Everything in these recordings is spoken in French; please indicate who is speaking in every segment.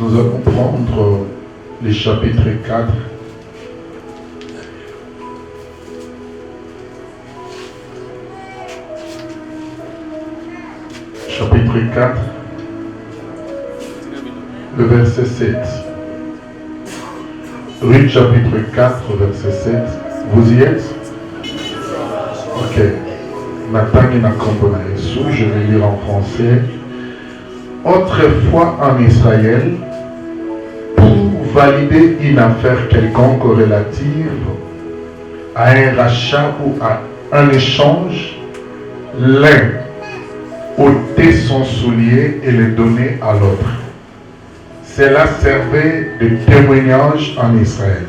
Speaker 1: Nous allons prendre le chapitre 4. Chapitre 4, le verset 7. Ruth chapitre 4, verset 7. Vous y êtes? Ok. Je vais lire en français. Autrefois en Israël, pour valider une affaire quelconque relative à un rachat ou à un échange, l'un ôtait son soulier et le donnait à l'autre. Cela servait de témoignage en Israël.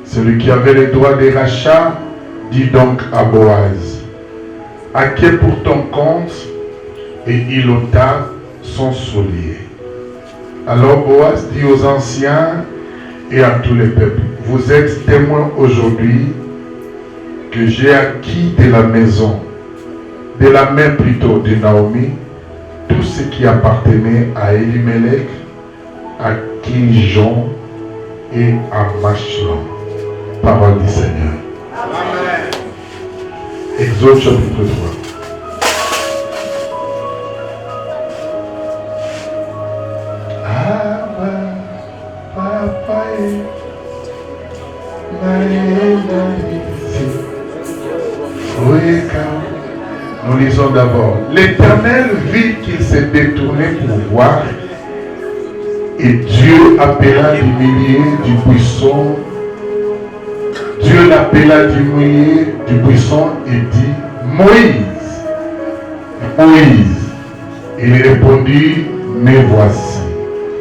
Speaker 1: Celui qui avait le droit des rachats dit donc à Boaz: acquiers pour ton compte, et il ôta son soulier. Alors Boaz dit aux anciens et à tous les peuples: vous êtes témoins aujourd'hui que j'ai acquis de la maison, de la main plutôt de Naomi, tout ce qui appartenait à Elimelech, à Kinjon et à Machlan. Parole du Seigneur. Amen. Exode chapitre 3. Nous lisons d'abord. L'Éternel vit qu'il s'est détourné pour voir, et Dieu appela du milieu du buisson. Dieu l'appela du milieu du buisson et dit: Moïse, Moïse. Il répondit: me voici.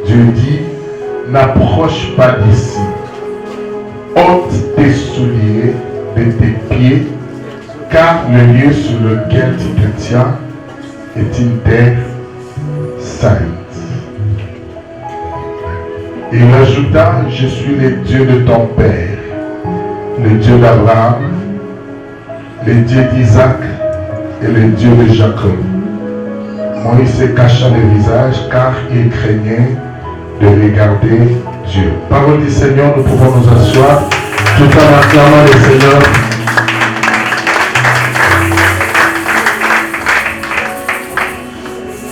Speaker 1: Dieu dit: n'approche pas d'ici. Ôte tes souliers de tes pieds, car le lieu sur lequel tu te tiens est une terre sainte. Il ajouta: je suis le Dieu de ton père, le Dieu d'Abraham, le Dieu d'Isaac et le Dieu de Jacob. Moïse se cacha le visage car il craignait de regarder Dieu. Parole du Seigneur, nous pouvons nous asseoir tout en acclamant le Seigneur.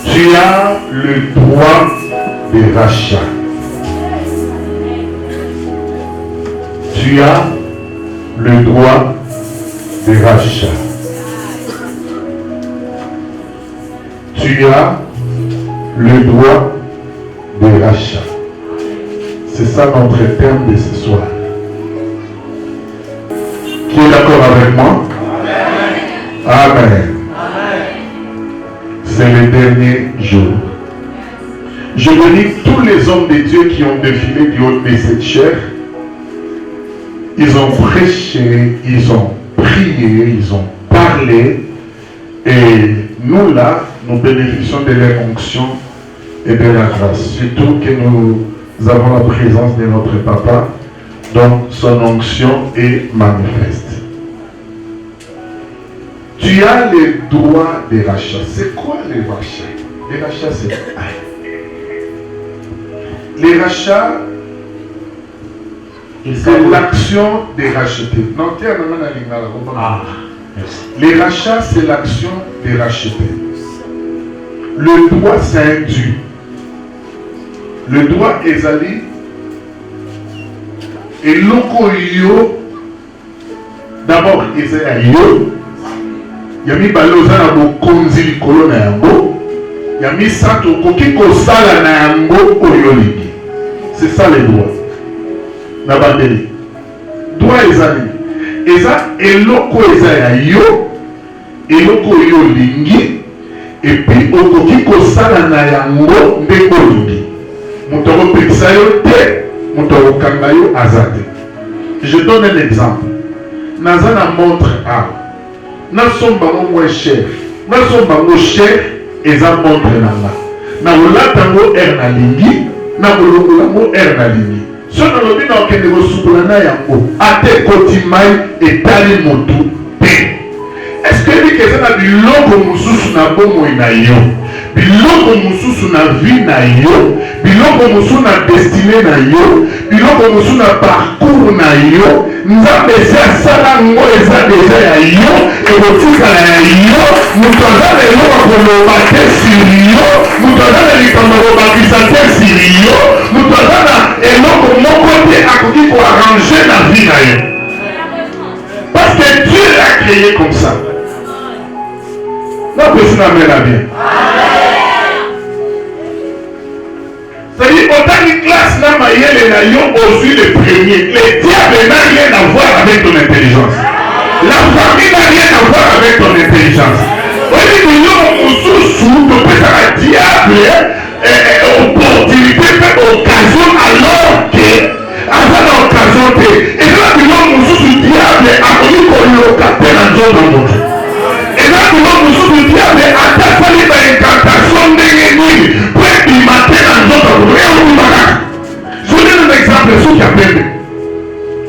Speaker 1: Tu as le droit de rachat. Tu as le droit de rachat. Tu as le droit de rachat. C'est ça notre terme de ce soir. Qui est d'accord avec moi? Amen. Amen. C'est le dernier jour. Je bénis tous les hommes de Dieu qui ont défilé du haut de cette chair. Ils ont prêché, ils ont prié, ils ont parlé. Et nous là, nous bénéficions de leur onction et de la grâce. Surtout que nous avons la présence de notre papa, donc son onction est manifeste. Tu as les droits des rachats. C'est quoi les rachats? Les rachats, c'est quoi? Les rachats, c'est l'action de racheter. Non, les rachats, c'est l'action de racheter. Le droit, c'est un dû. Le droit est allé. Et l'oko yo, d'abord, il est yo. Yami baloza na bokonzi likolo na yango. ya misato okoki kosala na yango oyo olingi. C'est ça les droits. Na bandeli droit ezali eza eloko eza ya yo, eloko oyo olingi, epi okoki kosala na yango ndenge olingi. Moto akopekisa yo te, moto akokanga yo aza te. Je donne un exemple. Naza na montre a nasomba ngo moins cher, nasomba ngo cher eza montre nanga, na kolata ngo air na lingi, na kolongola ngo air na lingi. Soki nalobi na okende kosukola na yango ate ekoti mai etali motu te. Est-ce que ebi eza na biloko mosusu na bomoi na yo, biloko mosusu na vie na yo, biloko mosusu na destine na yo, biloko mosusu na parcours na yo, nzambe esi asala ngo eza deja ya yo, ekotikala ya yo. Moto aza na eloko koloba te sur yo, moto aza na likambo kobakisa te sur yo, moto aza na eloko moko te akoki koarrange na vie na yo. Parce que Dieu l'a créé comme ça. La personne amène bien. C'est-à-dire, autant une classe n'a pas aujourd'hui le premier. Le diable n'a rien à voir avec ton intelligence. La famille n'a rien à voir avec ton intelligence. Au lieu de peut être diable, opportunité, occasion, alors que, avant l'occasion, et là, nous diable a connu qu'on lui a capté dans le monde. Et là, nous diable a fallu une incantation de pour être matin dans notre monde. Je vous donne un exemple, ceux qui appellent.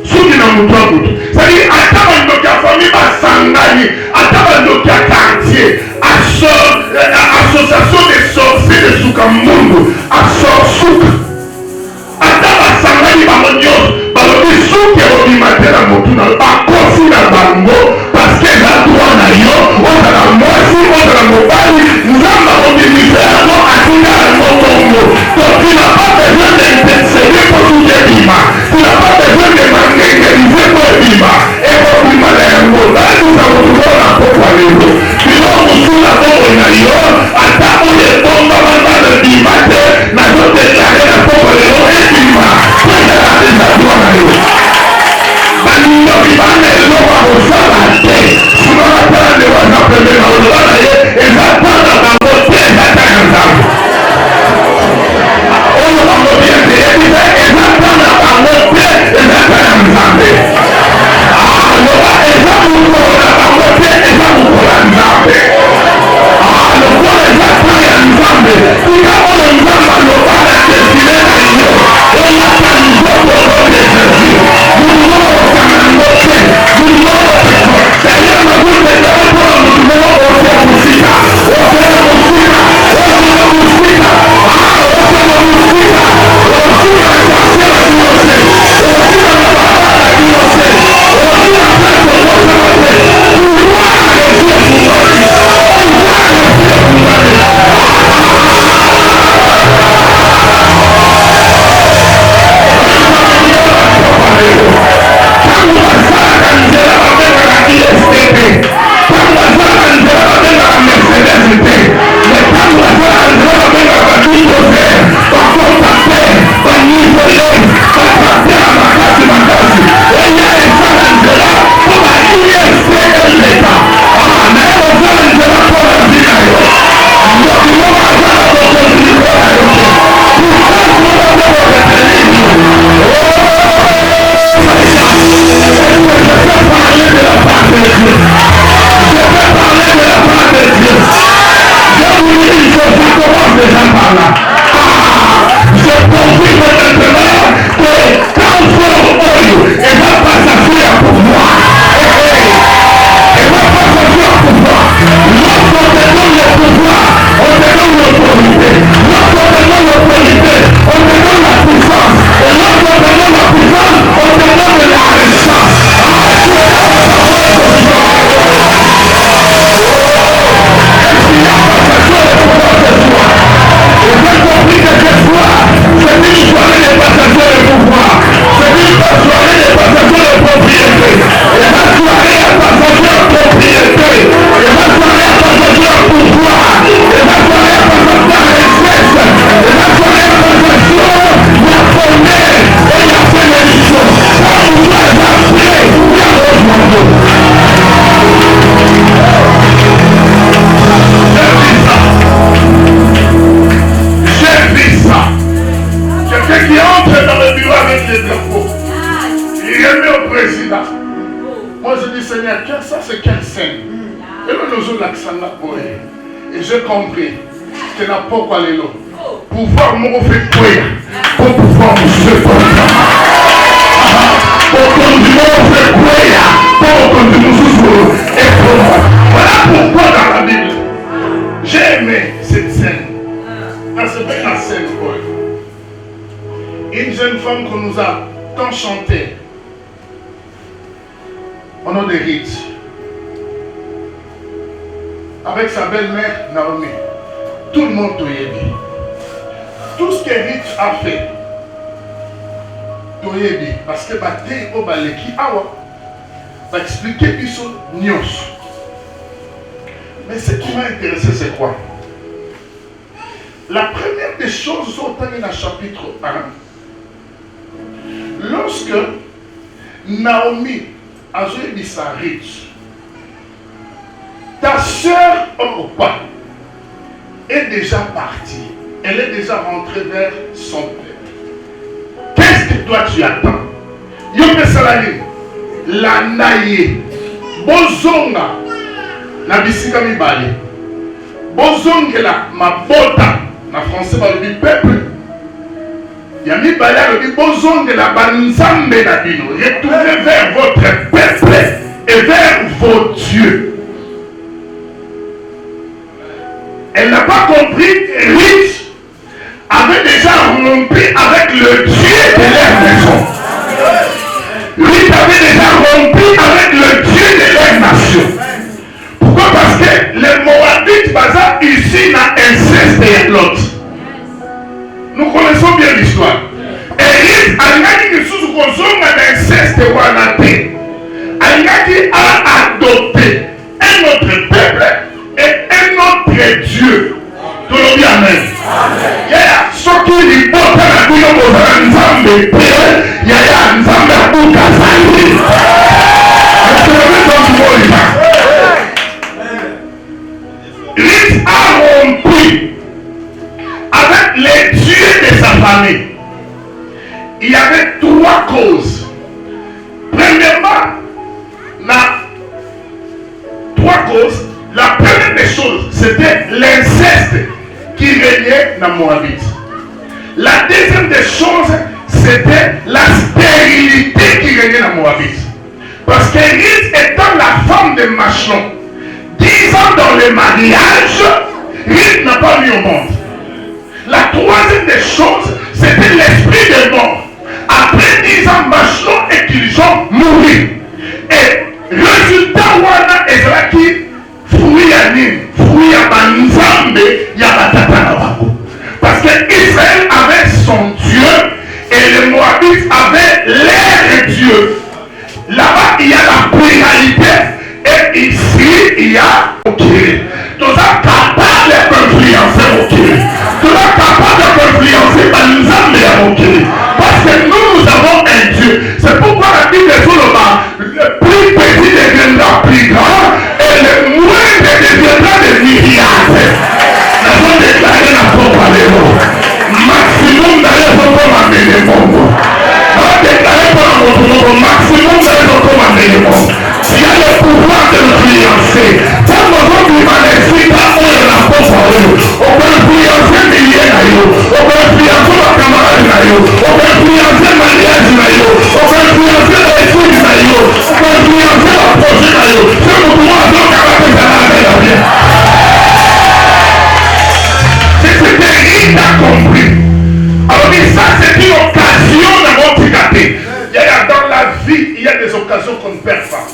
Speaker 1: Ceux qui n'ont pas beaucoup. C'est-à-dire, à table de la famille, à Sangani, à table de la quartier, association des sorciers de Soukamundu, à Sorsouk, à table à Sangani, Mamonios, Balobi Souk et Obimater à Motuna, à Kosi na Bango, parce que la droit na yo, on a la moitié, on a la mobile, nous avons des misères, non, à Tina, à Motongo. Donc, tu n'as pas besoin d'intercéder pour tout les bimas. Tu n'as pas besoin de m'organiser pour les bimas. Et pour les malins, là, nous avons toujours la peau pour les loups. Tu n'as pas besoin de la peau pour les loups. À ta où les bombes, on va le bimater, n'a pas déclaré la ça c'est quelle scène? Et là, nous avons l'accent là. Et j'ai compris que n'a pas quoi les lots. Pouvoir me faire quoi? Pour pouvoir me supporter. Pour continuer à faire quoi? Pour continuer à faire quoi? Voilà pourquoi dans la Bible, j'ai aimé cette scène. C'est pas la scène, quoi. Une jeune femme qu'on nous a tant chanté au nom de Ruth, avec sa belle-mère Naomi. Tout le monde toyebi. Tout ce que Ruth a fait, toyebi, parce que bataille au baleki awa, va expliquer biso nyos. Mais ce qui m'a intéressé, c'est quoi? La première des choses, sont dans le chapitre 1. Lorsque Naomi a joué sa Ruth, ta soeur Orpa est déjà partie. Elle est déjà rentrée vers son père. Qu'est-ce que toi tu attends? Yope salali, la naïe, bozonga, na bisika mibale, bozongela mabota, na français par le peuple. Yami bala le bozongela banzambe na bino. Retournez vers votre peuple et vers vos dieux. Elle n'a pas compris. Ruth avait déjà rompu avec le Dieu de leur maison. Ruth avait déjà rompu avec le Dieu de leur nation. Pourquoi? Parce que les Moabites basent ici dans inceste et l'autre. Nous connaissons bien l'histoire. Et Ruth a dit que sous kozonga d'inceste ou anaté, a adopté un autre peuple et un autre Dieu. Tout le monde amen. Yaya, ce qui est important à tout le monde, Nzambe, Yaya, Nzambe, Abuka, Zali. Ruth a rompu avec les dieux de sa famille. Il y avait trois causes. Premièrement, trois causes. La première des choses, c'était l'inceste qui régnait dans Moabit. La deuxième des choses, c'était la stérilité qui régnait dans Moabit. Parce que Ruth étant la femme de Machlon, 10 ans dans le mariage, Ruth n'a pas mis au monde. La troisième des choses, c'était l'esprit de mort. Après 10 ans, Machlon et qu'ils ont mouru. Et résultat, Wana est là qui fruit à nini, fruit à Banzambe, Yabatata. Parce que Israël avait son Dieu et les Moabites avaient leur Dieu. Là-bas, il y a la pluralité et ici, il y a OK. Tout ça capable d'influencer OK. Tout ça capable d'influencer Banzambe OK. Parce que nous avons un Dieu. C'est pourquoi la Bible est sur le bas. Le plus petit deviendra plus grand et le moindre deviendra de milliards. Nous avons déclaré la propre à l'héros. Maximum d'aller au commandement des mondes. Nous avons déclaré pour notre maximum d'aller au commandement des mondes. Il y a le pouvoir de l'influencer. Quand nous avons humanisé, quand on est la propre à eux, on peut influencer milliers d'ailleurs. On peut influencer ma camarade d'ailleurs. On peut influencer ma liage d'ailleurs. On peut influencer l'étude d'ailleurs. On peut influencer la projet d'ailleurs. C'est pour pouvoir faire un caractère de la vie. C'est ce que Ruth a compris. Alors ça c'est une occasion dans notre gâté. Dans la vie, il y a des occasions qu'on ne perd pas.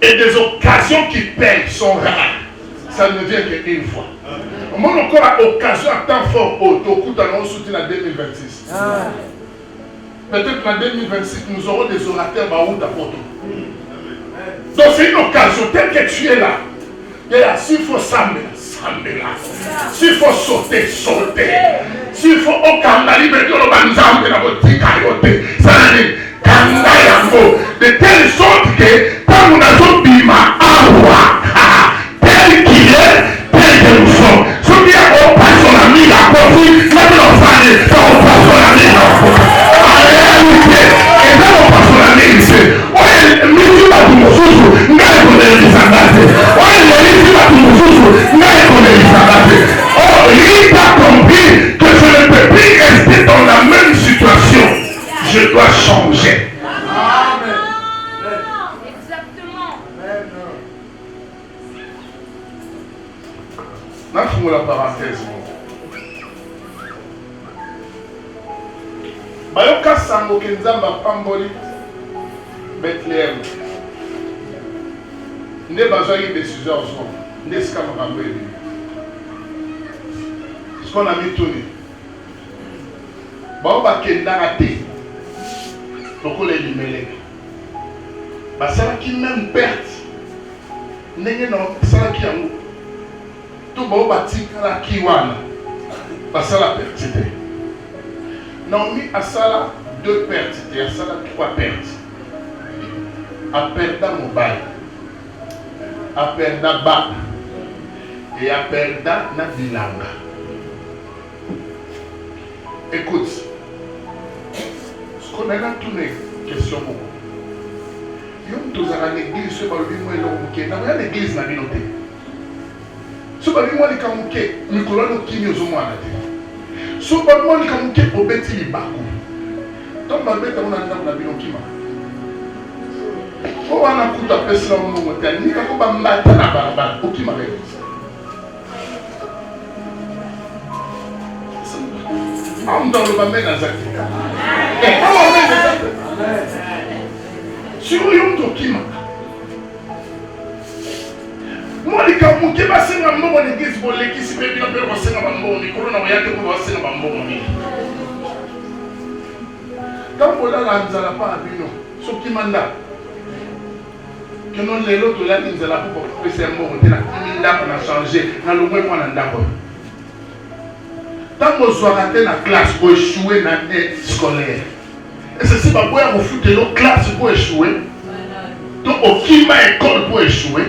Speaker 1: Et des occasions qui perdent sont rares. Ça ne vient qu'une fois. Moi encore l'occasion à temps fort au coup d'annonce soutien en 2026. Peut-être qu'en 2026, nous aurons des orateurs Baoud à Porto. Donc c'est une occasion, telle que tu es là. S'il faut s'amener là. S'il faut sauter. S'il faut au Kandali, de telle sorte que quand nous avons bima awa, tel qu'il est, tel que nous sommes. Ce qui est au personnel, la copie, même l'enfant, c'est au personnel. En réalité, et dans le personnel, c'est la parenthèse. Bayoka sango kenzamba pamboli Bethléem. Ne besoin de décision ne ce qu'on a fait. Ce qu'on a mis tourné. Baoba kenda raté. Donc on les limite. Bah ça qui même perte. N'est non ça qui a tout baoba tika qui wana. Bah ça la perte. Non, mais à ça, 2 pertes, et à ça, 3 pertes. À perdre mobile, à perdre bas, et à perdre na bilanga. Écoute, ce qu'on a dans toutes les questions, nous avons l'église, ce que nous avons dans l'église, nous avons noté. Ce que nous avons noté, nous avons noté. So ba mo ni kamuke obeti libako. Donc ba beta on anda na binokima. O wana kuta pesa mo motani ka ko ba mbata na barabara okima be. Am dans le bamé na zakti. Comment on est ça? Sur yon tokima. Moi, les Kamuke, je suis un peu de l'église pour l'église, je suis un peu de l'église pour l'église. Quand on a la nzala pas à bino, ce qui manda, que non les autres là nzala pour c'est un mot, on a changé, on a le moins qu'on a d'accord. Tant que vous raté la classe pour échouer dans l'année scolaire, et ceci va pouvoir vous foutre l'autre classe pour échouer, donc au qui m'a école pour échouer.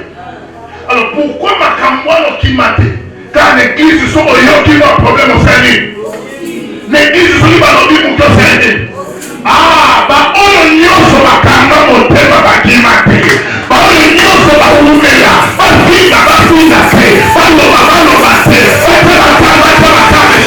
Speaker 1: Alors pourquoi ma camoine qui m'a dit? Car l'église sont au qui a un problème au Seigneur. L'église sont qui va l'objet pour que Seigneur. Ah, bah on y a sur ma camoine au thème qui m'a dit. Bah on y a sur ma ouvela. Bah si la bah si la c'est. Bah l'on va c'est. Bah c'est la camoine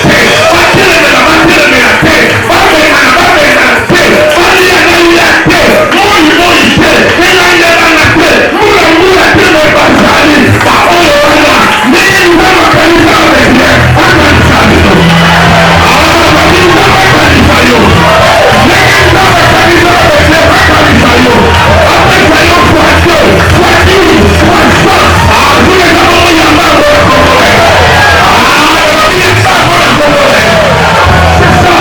Speaker 1: c'est. Bah c'est la bah c'est la c'est. Bah c'est la c'est. Bah il y a la c'est. Moi c'est. Et là il y a la c'est. Moula c'est le basali. Bah on y va. Mais il va ma canisa avec lui. Ah bah ça dit. Ah bah il va ma canisa yo. Mais il va ma canisa avec lui. Ma canisa yo. Après ça yo soit ça. Ah vous les avez y a pas de problème. Ah il y a pas de problème. C'est ça.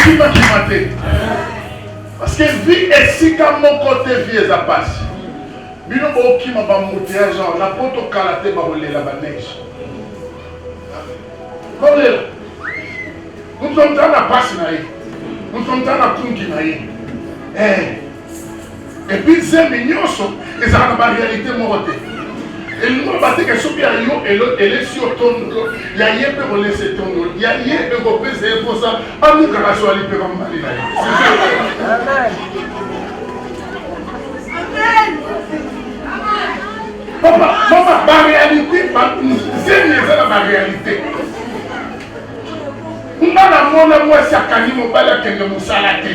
Speaker 1: Qui m'a fait. Parce que vie est si comme mon côté vie est à passer. Bino bo qui m'a pas monté genre la poto karaté ba rouler la neige. Nous sommes dans la passe naïe. Nous sommes dans la kungi naïe. Et puis c'est mignon et ça a la réalité morte. Et nous avons battu que ce qui a eu et l'autre est sur ton dos. Il y a eu pour laisser ton dos. Il y a eu pour peser pour ça. Pas nous qu'à la soirée peut comme mal. Papa, maman, la réalité, c'est la réalité. On a la monnaie, moi, c'est à Kanimo, pas la Kenya Moussalate.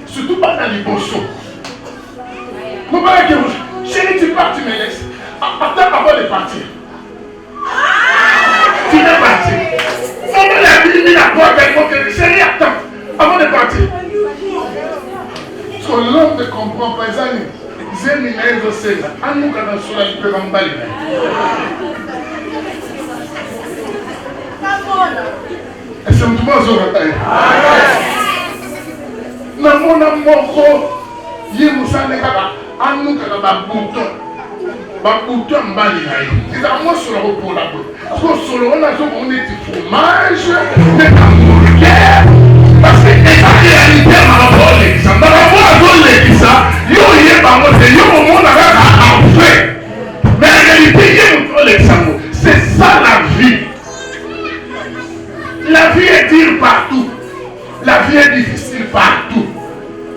Speaker 1: Surtout pas dans les bons. Mon père, chérie, tu pars, tu me laisses. Attends avant de partir. Tu vas partir. On va la mis la porte avec mon chéri. Chérie, attends avant de partir. Parce que l'homme ne comprend pas les années. J'aime les mains au Seigneur. À nous, quand on soit là, il peut m'emballer. Et c'est un peu moins au retard. Non, mon amour, il y a un à nous quand on a bouton mbali na yo. C'est à moi sur le repos là-bas. Parce que sur le on a du fromage, de hamburger. Parce que c'est la réalité dans la volée. Dans la volée, ça, yo y est par moi, c'est yo au monde en fait. Mais en réalité, y est mon Alexandre. C'est ça la vie. La vie est dure partout. La vie est difficile partout.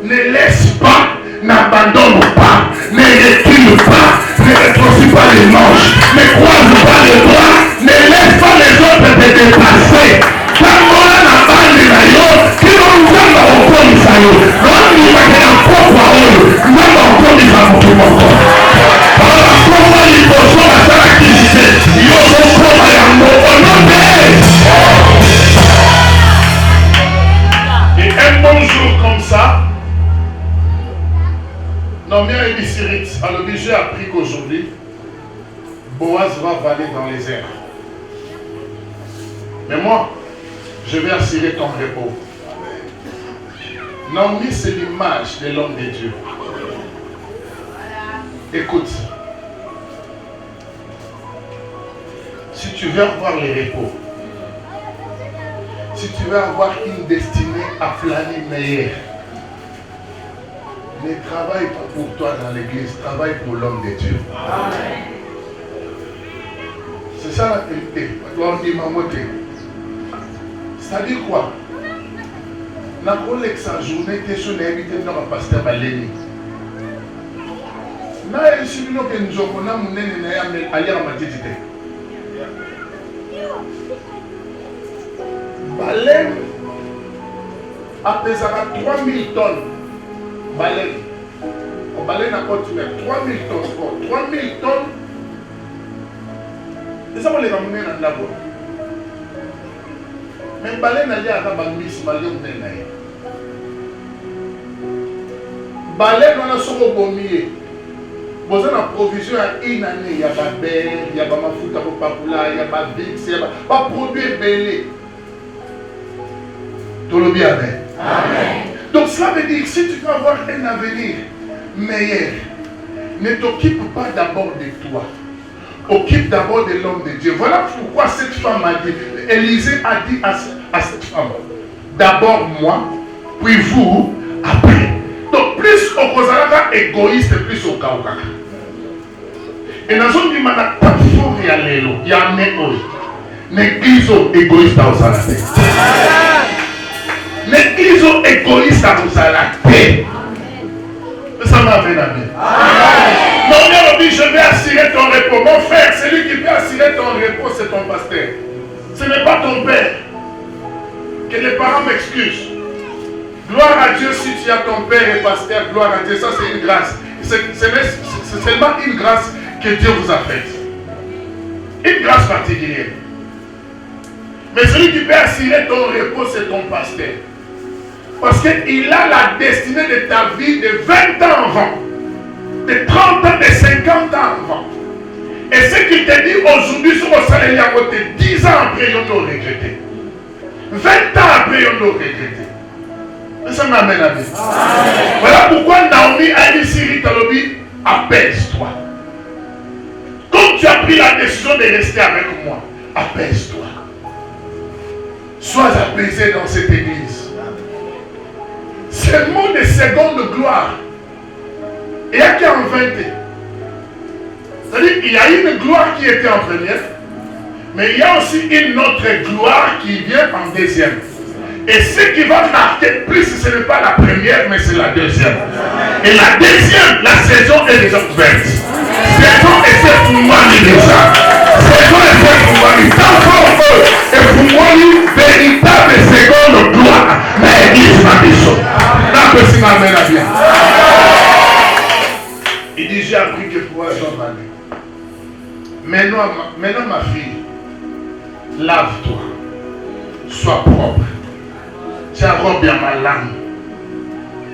Speaker 1: Ne laisse pas, n'abandonne pas, ne recule pas, ne rétropie pas les manches, ne croise pas les bras, ne laisse pas les autres te dépasser. Quand on a la balle de l'aïeul, qui nous donne au fond de l'aïeul, on nous va faire un propre à eux, nous allons au fond de l'aïeul. qu'aujourd'hui, Boaz va valer dans les airs. Mais moi, je vais assurer ton repos. Naomi, c'est l'image de l'homme de Dieu. Écoute, si tu veux avoir le repos, si tu veux avoir une destinée à planer meilleure, ne travaille pas pour toi dans l'église, travaille pour l'homme de Dieu. C'est ça la vérité. C'est-à-dire quoi? Na sa journée, tu es sur l'invité de notre pasteur Baleni. Na ici, nous avons une journée, nous avons une alliée à ma tête. Baleine apaisera 3000 tonnes. Baleine. Au baleine a continué 3000 tonnes. 3000 tonnes. Et ça va les ramener dans la boîte. Mais baleine a dit à la bambis, baleine n'est baleine on a son bombier. Vous avez la provision à une année. Il y a pas belle, il y a pas ma foute à popula, il y a pas vix, il y a pas produit belé. Tout le bien, amen. Donc cela veut dire que si tu veux avoir un avenir meilleur, ne t'occupe pas d'abord de toi. Occupe d'abord de l'homme de Dieu. Voilà pourquoi cette femme a dit, Élisée a dit à cette femme, d'abord moi, puis vous, après. Donc plus au Kozalaka égoïste, plus au Kaoka. Et dans une dit, mana tafo réalélo, il y a un l'église égoïste à Osalate. L'église égoïste à Osalate. Ça m'a fait la vie. Non, on dit, je vais assurer ton repos. Mon frère, celui qui peut assurer ton repos, c'est ton pasteur. Ce n'est pas ton père. Que les parents m'excusent. Gloire à Dieu si tu as ton père et pasteur. Gloire à Dieu, ça c'est une grâce. C'est seulement une grâce que Dieu vous a faite. Une grâce particulière. Mais celui qui peut assurer ton repos, c'est ton pasteur. Parce qu'il a la destinée de ta vie de 20 ans avant, de 30 ans, de 50 ans avant. Et ce qu'il te dit aujourd'hui sur le salaire, il y a 10 ans après, on l'a regretté. 20 ans après, on l'a regretté. Ça m'amène à dire. Voilà pourquoi Naomi a dit Siri Talobi, apaise-toi. Comme tu as pris la décision de rester avec moi, apaise-toi. Sois apaisé dans cette église. C'est le mot de seconde gloire. Il y a qui en 20. C'est-à-dire qu'il y a une gloire qui était en première, mais il y a aussi une autre gloire qui vient en deuxième. Et ce qui va marquer plus, ce n'est pas la première, mais c'est la deuxième. Et la deuxième, la saison est déjà ouverte. Saison est faite pour moi déjà. Saison est faite pour moi. Et pour moi, une véritable seconde gloire. Mais l'église m'a dit ça. La personne m'amène à bien. Il dit, j'ai appris que pour Jean m'a dit. Maintenant, ma fille, lave-toi. Sois propre. Tiens, robe à ma langue.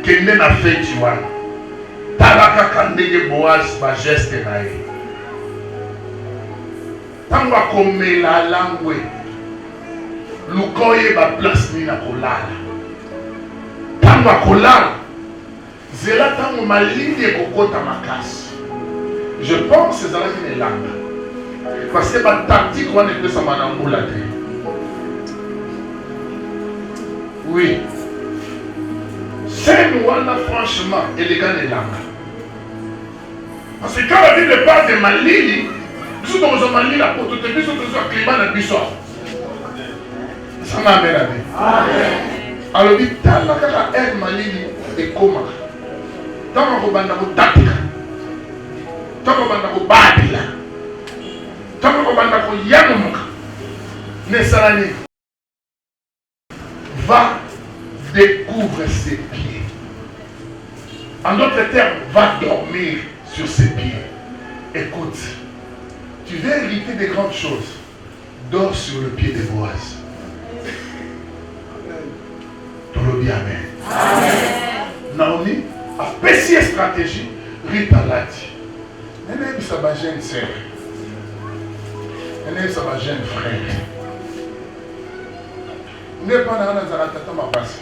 Speaker 1: Qu'elle n'a fait, tu vois. Talaka kandege Boaz, ma geste nae. Tangwa kome la langue. Lukoye ba place ni na kolala. Tangwa kolala. Zela tango malindi kokota makasi. Je pense que c'est là qui est langue. Parce que ma tactique, on est de sa manamboula. Oui. C'est nous, franchement, élégant et langue. Parce que quand on dit le pas de Malili, nous sommes Malili la porte de Bisso, nous sommes climat de Bisso. Ça m'a amené à dire. Alors, il dit, tant que la aide Malili est comment? Tant que vous avez tactique. Tant que vous avez babila. Tant que vous avez yamouk. Nessalani. Va découvrir ses pieds. En d'autres termes, va dormir sur ses pieds. Écoute, tu veux hériter des grandes choses. Dors sur le pied de Boaz. Tout le bien, amen. Naomi a péché stratégie. Rita l'a dit. Elle est sa jeune sœur. Elle est sa jeune frère. N'est pas dans la tata ma passe.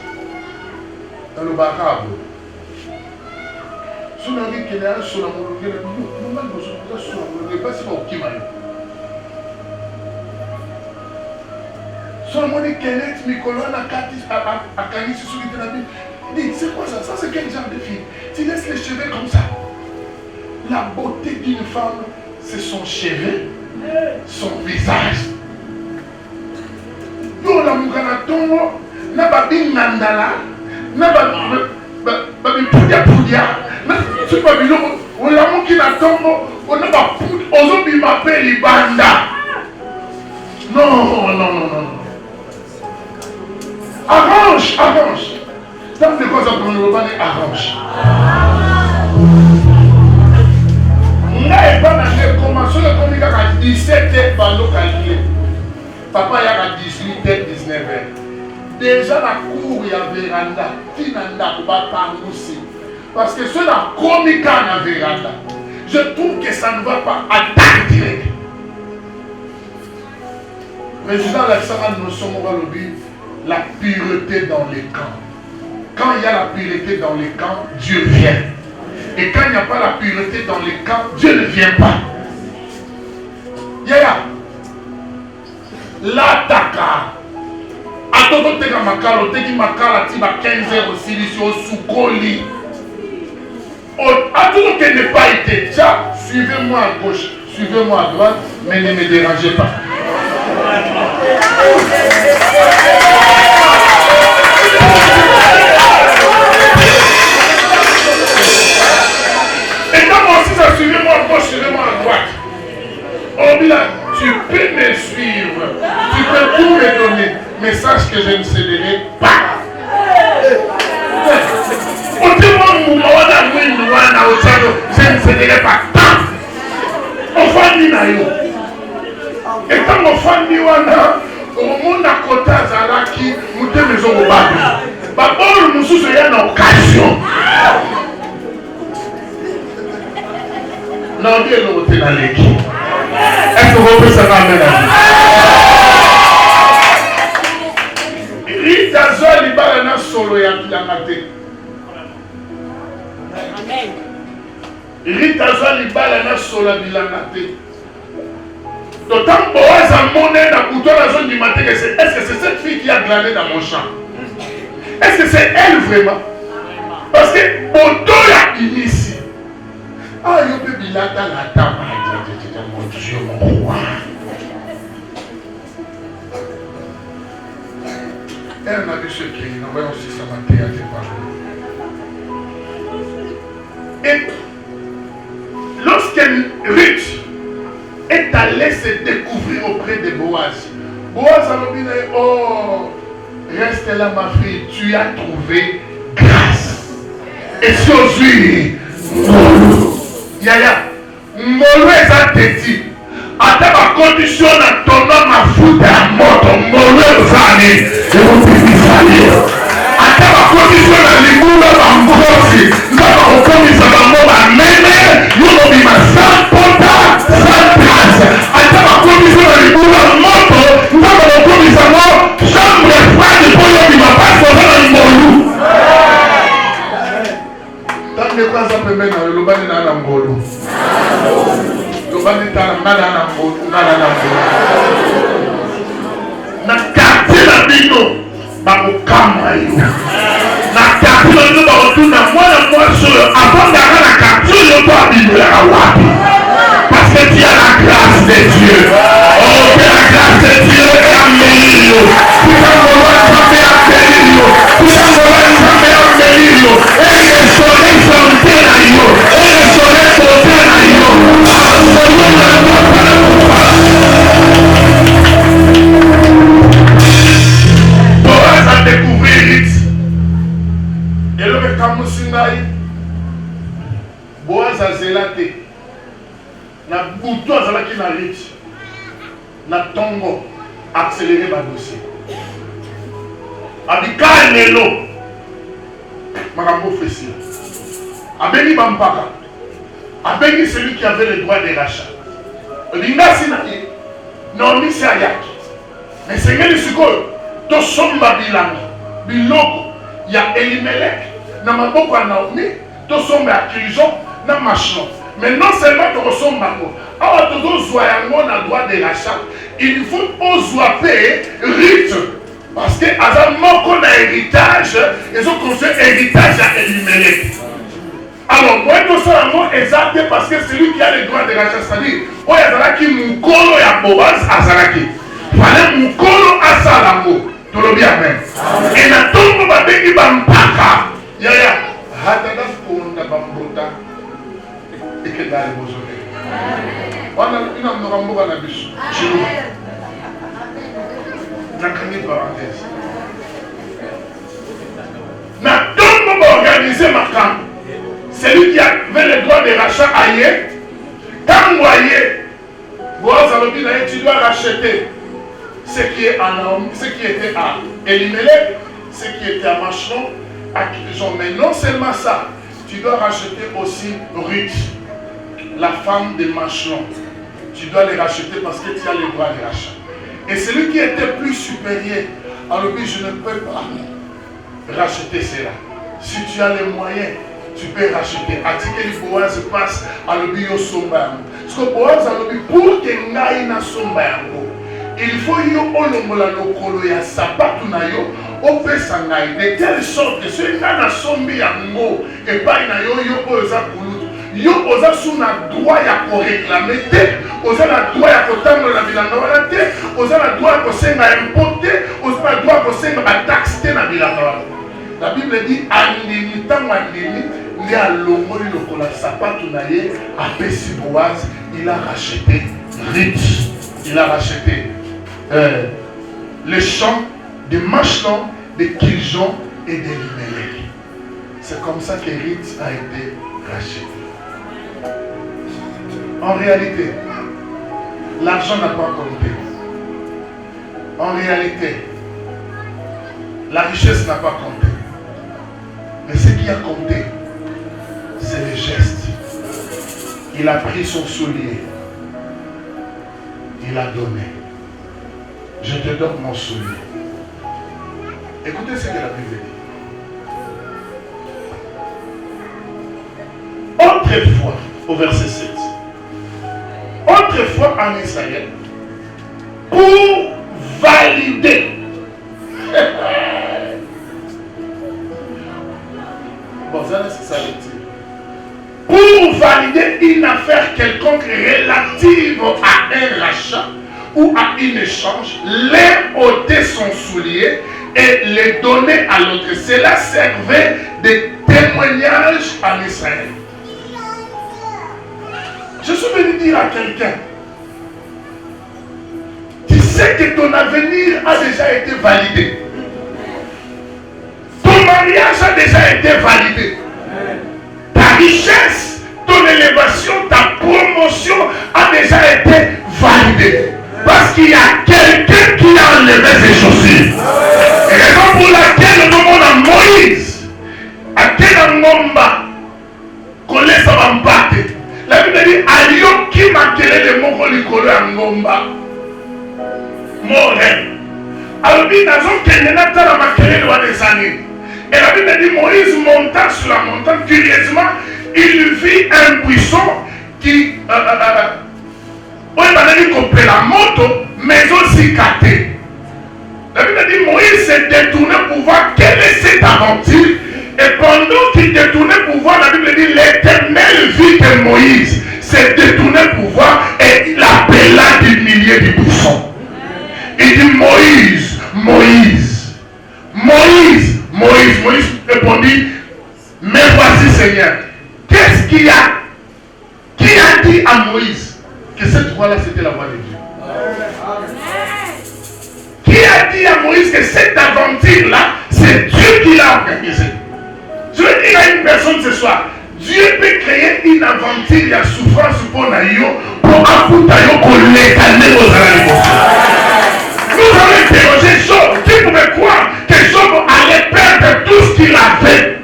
Speaker 1: Dans le barab. Si on a dit qu'elle est sur la moulée, nous n'avons pas sur la moulée, pas si on qui m'a eu. Sur la moulée, qu'elle est, Nicolas, à Canis, sur le Bible. Dit, c'est quoi ça? Ça, c'est quel genre de fille? Tu laisses les cheveux comme ça. La beauté d'une femme, c'est son cheveu, son visage. Nous, la moukanatongo, n'a pas bien nandala, n'a pas bien poudia. C'est pas bien, on l'a mouki na tombo, on n'a pas poudia, on a bien m'appelle Ibanda. Non. Arrange. Tant de causes pour nous arrange. N'a pas dans commencé le communiquer à 17h pendant calculé. Papa y a 18h, 19h. Déjà la cour il y a véranda. Tinanda pour pas aussi. Parce que ceux là communiquent à véranda. Je trouve que ça ne va pas attaquer direct. Président Alexandre nous sommes la pureté dans les camps. Quand il y a la pureté dans les camps, Dieu vient. Et quand il n'y a pas la pureté dans les camps, Dieu ne vient pas. Yaya. L'ataka. Atoto teka makalo, teki makala tiba 15h aussi, ici au Soukoli. Atoto qui n'est pas été. Tiens, suivez-moi à gauche, suivez-moi à droite, mais ne me dérangez pas. Et quand moi aussi ça suivez-moi à gauche, suivez-moi à droite. Oh bien, tu peux me suivre, tu peux tout me donner, mais sache que je ne céderai pas. Je ne céderai pas. Et quand on fait du wana, au monde à côté Zalaki, nous te maison au babi. Babor nous sous une occasion. Non, Dieu nous retient dans l'équipe. Est-ce que vous pouvez savoir maintenant? Rita Zoli Balana Solo ya Kilamate. Amen. Rita Zoli Balana Solo ya Kilamate. D'autant Boaz a monnaie dans le bouton de la zone du matin. Est-ce que c'est cette fille qui a glané dans mon champ? Est-ce que c'est elle vraiment? Parce que Bodo a initié. Ah, il peut bien là dans la table. Mon Dieu, mon roi. Elle m'a dit ce qui est. Nous voyons aussi ça m'a théâtre par Et lorsqu'elle Ruth est allée se découvrir auprès de Boaz. Boaz a dit, oh, reste là ma fille, tu as trouvé grâce. Et si aujourd'hui, Yaya, Molo est à Téti. À ta condition, à ton homme à foutre à mort, Molo est à et vous pouvez à ta condition, à l'imoula, à Mbosi, nous avons commis à ma mort, à Méné, nous avons mis ma sang, Pota, sans place. À ta condition, à l'imoula, à Moto, nous avons commis à mort, chambre froide, pour y ma passe, pour y Molo. Tant que quoi ça peut mettre dans le Lobani dans la Molo. Lobani dans la Molo, dans la Molo. Na quartier la bino. Bakukama yo. Na quartier nous ba otuna moi sur avant d'aller na quartier yo doit vivre la wapi. Parce que tu as la grâce de Dieu. Oh, que la grâce de Dieu est amenée yo. Tu as vouloir tomber à périr. Tu as vouloir tomber à périr. Et le soleil s'enterre à yo. Et le soleil s'enterre à yo. Boaz a découvert Ruth. Et le Kamusingaï, Boaz a zélaté. Na bouton à Zalaki na Ruth. Na tongo accéléré ma dossier. Abika Nelo. Makambo Fessi. Abeni Bampaka.
Speaker 2: Avec celui qui avait le droit de rachat. Linga Sinaï, Naomi Sayaki. Mais c'est que le suko, to somba bilanga, biloko, ya Elimelech, na maboko ya Naomi, to somba ya Kilijon, na Machlon. Mais non seulement to somba ko, awa to do zwa yango na droit de rachat, il faut ozwa payer rite. Parce que Azam moko na héritage, ils ont construit héritage à Elimelech. Alors, moi, tout ça, exact parce que celui qui a le droit de rachat, c'est-à-dire, il y a qui Moukolo et Boaz Azaraki. Il fallait Moukolo à Salamo. Tout le bien, amen. Et na tombe babé Ibampaka. Yaya, Hatana Konda Bambota. Et que d'aller vous sauver. On a une amourambo à la biche. Chez nous. N'a qu'une parenthèse. Na tombe organisé ma camp. Celui qui avait le droit de rachat ailleurs, quand vous voyez, tu dois racheter ce qui est à Naomi, ce qui était à Elimelech, ce qui était à Machlon, à Kilijon. Mais non seulement ça, tu dois racheter aussi Ruth, la femme de Machlon. Tu dois les racheter parce que tu as le droit de rachat. Et celui qui était plus supérieur, alors lui, je ne peux pas racheter cela. Si tu as les moyens, tu peux racheter. Atike Boaz passe à l'obio somba. Parce que Boaz a l'obio pour que ngai na somba yango. Il faut yo olongola lokolo ya sapatu na yo opesa ngai de telle sorte que ce nga na sombi yango et pas na yo yo oza kulutu. Yo oza suna droit ya ko réclamer te, oza na droit ya ko tambola na bilanga wana te, oza na droit ko senga impoter, oza na droit ko senga ba taxe te na bilanga wana. La Bible dit andini tango andini ni a longoli lokola sapatu na ye apesi Boaz, il a racheté Ruth, il a racheté les champs de Machlon, de Kilijon et d'Elimelech. C'est comme ça que Ruth a été rachetée. En réalité, l'argent n'a pas compté. En réalité, la richesse n'a pas compté. Mais ce qui a compté, c'est le geste. Il a pris son soulier. Il a donné. Je te donne mon soulier. Écoutez ce que la Bible dit. Autrefois, au verset 7. Autrefois en Israël, pour valider pour valider une affaire quelconque relative à un rachat ou à un échange, l'un ôtait son soulier et le donnait à l'autre. Cela servait de témoignage en Israël. Je suis venu dire à quelqu'un, tu sais que ton avenir a déjà été validé. Ton mariage a déjà été validé. Ta richesse, ton élévation, ta promotion a déjà été validée. Parce qu'il y a quelqu'un qui a enlevé ses chaussures. Et raison pour laquelle nous demandons à Moïse, à quel ngomba, qu'on laisse en battre. La Bible dit, Alio qui m'a quitté de mon colicolo à ngomba. Mon rêve. Alors, il n'a pas de années. Et la Bible dit, Moïse monta sur la montagne. Curieusement, il vit un buisson qui couper la moto, mais aussi caté. La Bible dit, Moïse s'est détourné pour voir quelle est cette aventure. Et pendant qu'il détournait pour voir, la Bible dit, l'Éternel vit que Moïse s'est détourné pour voir et il appela du milieu du buisson. Il dit, Moïse, Moïse, Moïse, Moïse. Moïse répondit, mais voici Seigneur. Qu'est-ce qu'il y a? Qui a dit à Moïse que cette voie-là c'était la voie de Dieu? Qui a dit à Moïse que cette aventure-là, c'est Dieu qui l'a organisée? Je veux dire à une personne ce soir, Dieu peut créer une aventure, il y a souffrance pour Naïo, pour Akutayo, pour l'éternel aux animaux. Nous avons interrogé Job, qui pouvait croire que Job allait perdre tout ce qu'il avait.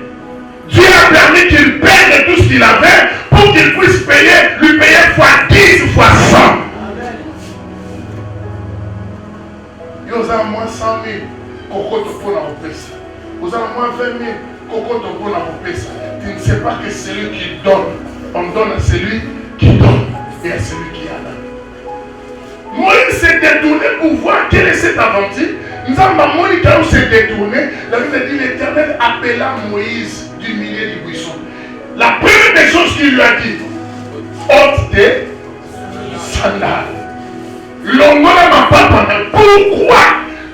Speaker 2: Dieu a permis qu'il perde tout ce qu'il avait pour qu'il puisse payer après cette aventure, Monica s'est détourné. La Bible dit l'Éternel appela Moïse du milieu du buisson. La première des choses qu'il lui a dit, ôte tes sandales. Longola ma papa, pourquoi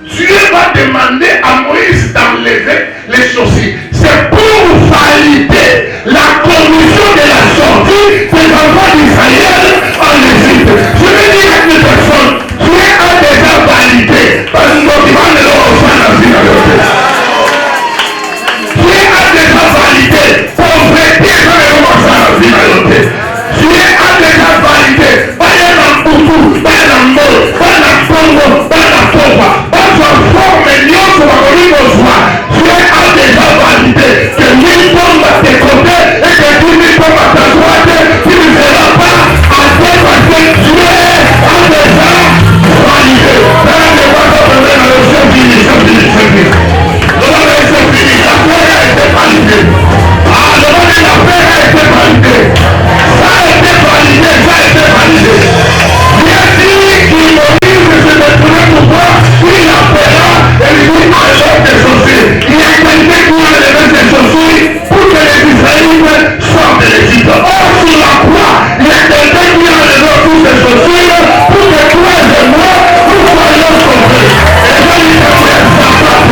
Speaker 2: Dieu va demander à Moïse d'enlever les chaussures? C'est pour valider la commission de la sortie des enfants d'Israël en Égypte. Je veux dire à une personne, Dieu a déjà validé. Parce que Dieu a déjà validé. Pauvreté, Dieu a déjà validé. Dieu a déjà validé que lui tombe à tes côtés et que tu lui tombes à ta droite, tu ne seras pas à terre parce que Dieu a déjà validé. L'affaire a été validée. L'affaire a été validée. Ça a été validé, ça a été validé. Dieu dit qu'il Moïse se détruira pour toi, il appellera et il dit enlève tes chaussures. Il y a quelqu'un qui a enlevé tes chaussures pour que les Israélites sortent de l'Égypte. Or sur la croix, il y a quelqu'un qui a enlevé toutes tes chaussures pour que toi et moi, nous soyons sauvés. Et je lui donnerai sa part.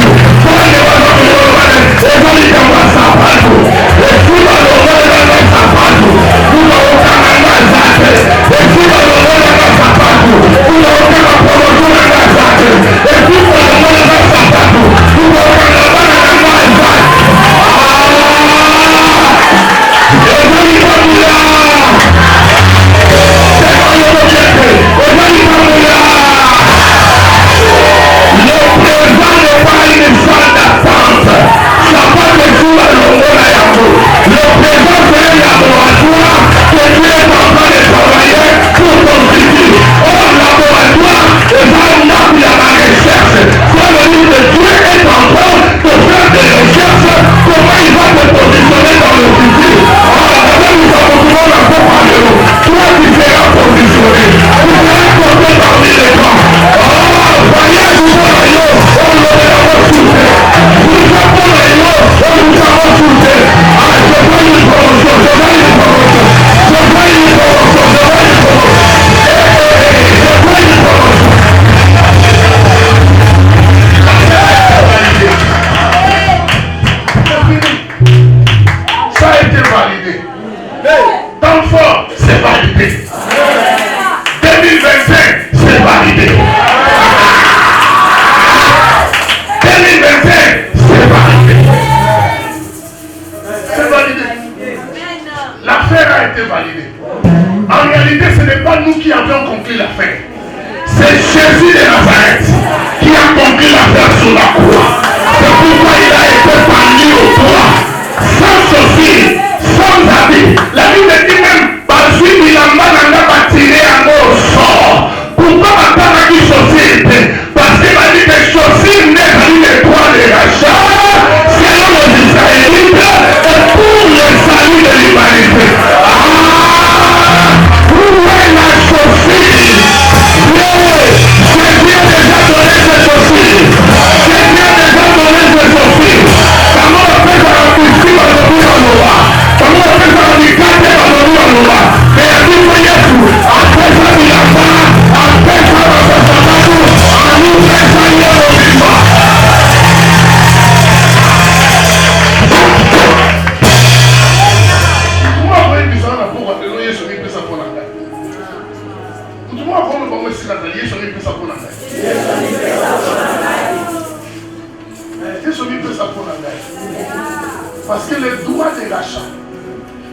Speaker 2: Parce que le droit de rachat,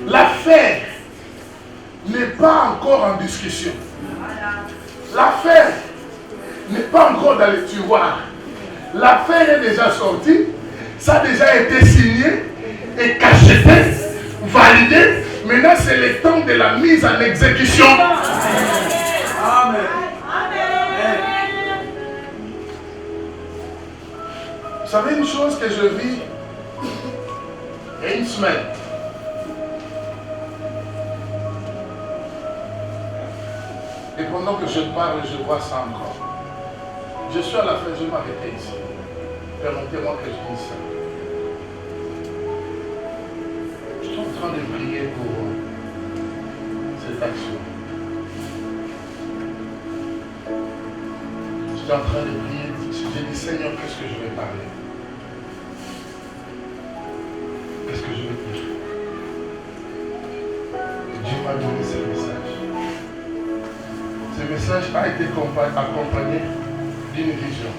Speaker 2: l'affaire n'est pas encore en discussion. L'affaire n'est pas encore dans le tiroir. L'affaire est déjà sortie, ça a déjà été signé et cacheté, validé. Maintenant, c'est le temps de la mise en exécution. Amen. Vous savez une chose que je vis il y a une semaine. Et pendant que je parle, je vois ça encore. Je suis à la fin, je vais m'arrêter ici. Permettez-moi que je dise ça. Je suis en train de prier pour cette action. Je suis en train de prier. J'ai dit, Seigneur, qu'est-ce que je vais parler? Qu'est-ce que je vais dire? Dieu m'a donné ce message. Ce message a été accompagné d'une vision.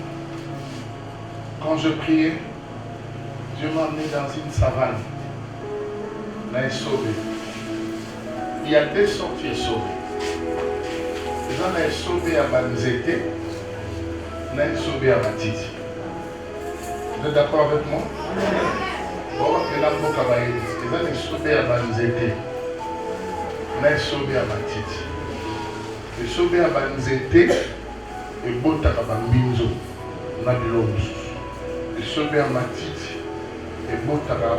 Speaker 2: Quand je priais, Dieu m'a amené dans une savane. Là, il est sauvé. Il y a deux sorties sauvées. Les gens sont sauvés à Banzete. Là, il est sauvé à Matiti. Vous êtes d'accord avec moi? Bon, que là, les gens sont sauvés à Banzete. Là, il est sauvé à Matiti. Il est sauvé à Banzete et Botaka Bambinzo. On a de l'eau. Il est sauvé à Matiti et Botaka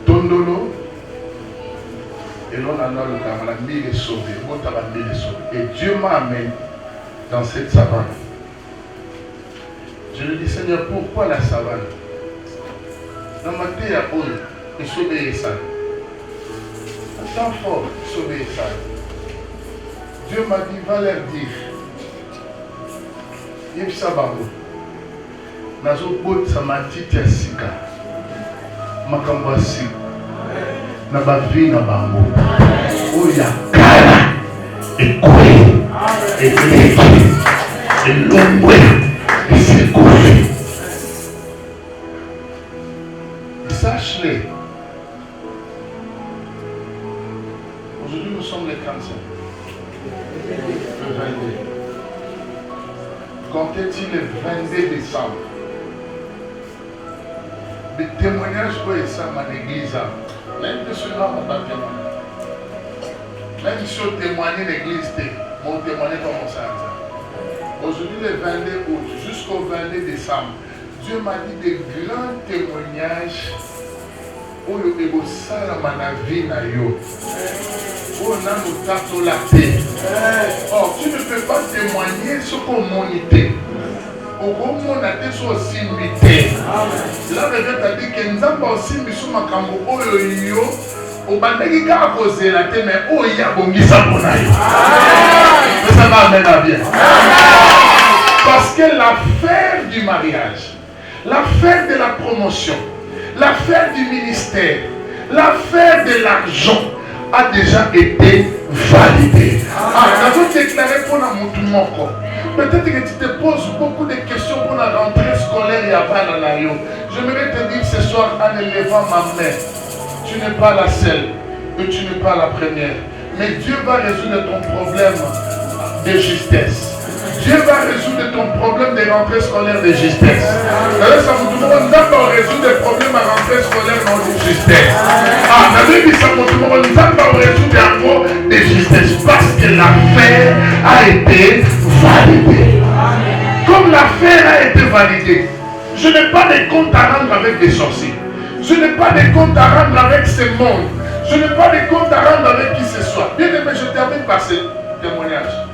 Speaker 2: Tondolo. Et l'on a le Kamalami est sauvé. Botaka est sauvé. Et Dieu m'a amené dans cette savane. Je lui dis, Seigneur, pourquoi la savane? Dans ma terre, il est sauvé et ça. Un temps fort, il est sauvé et ça. Dieu m'a dit, va leur dire. Yep Sabango. Nazo bot samatiti ya sika. Makambo ya sika. Na bavi na bango. Oya kala. Ekwe. Ekleki. Elongwe. Esekoué. Sache-le. Aujourd'hui, nous sommes les 45. Le 22. Comptez-il le 22 décembre. Les témoignages que ça dans l'église, même que cela n'a pas témoigné. Même si on témoigne l'église, on témoigne comment ça. Aujourd'hui, le 22 août jusqu'au 22 décembre, Dieu m'a dit des grands témoignages où le égo salama na vie na yo. Oh, tu ne peux pas témoigner ce qu'on monite. Au moment où on a des choses imité. Là, le t'a dit que nous avons aussi mis sur ma cambo. Oh, yo, au bandagi ka a causé la tête, mais oh, il y a bon guisa pour naï. Mais ça va amener à bien. Parce que l'affaire du mariage, l'affaire de la promotion, l'affaire du ministère, l'affaire de l'argent a déjà été validée. Ah, nous avons déclaré pour mon corps. Peut-être que tu te poses beaucoup de questions pour la rentrée scolaire et à Bananayo. J'aimerais te dire ce soir en élevant ma main, tu n'es pas la seule et tu n'es pas la première. Mais Dieu va résoudre ton problème de justesse. Dieu va résoudre ton problème de rentrée scolaire de justesse. Ça vous demande d'abord résoudre des problèmes à rentrée scolaire non de justesse. Ah, vous avez dit ça, vous demande d'abord résoudre un mot de justesse parce que l'affaire a été validée. Comme l'affaire a été validée, je n'ai pas de compte à rendre avec des sorciers. Je n'ai pas de compte à rendre avec ce monde. Je n'ai pas de compte à rendre avec qui que ce soit. Bien aimé, je termine par ça.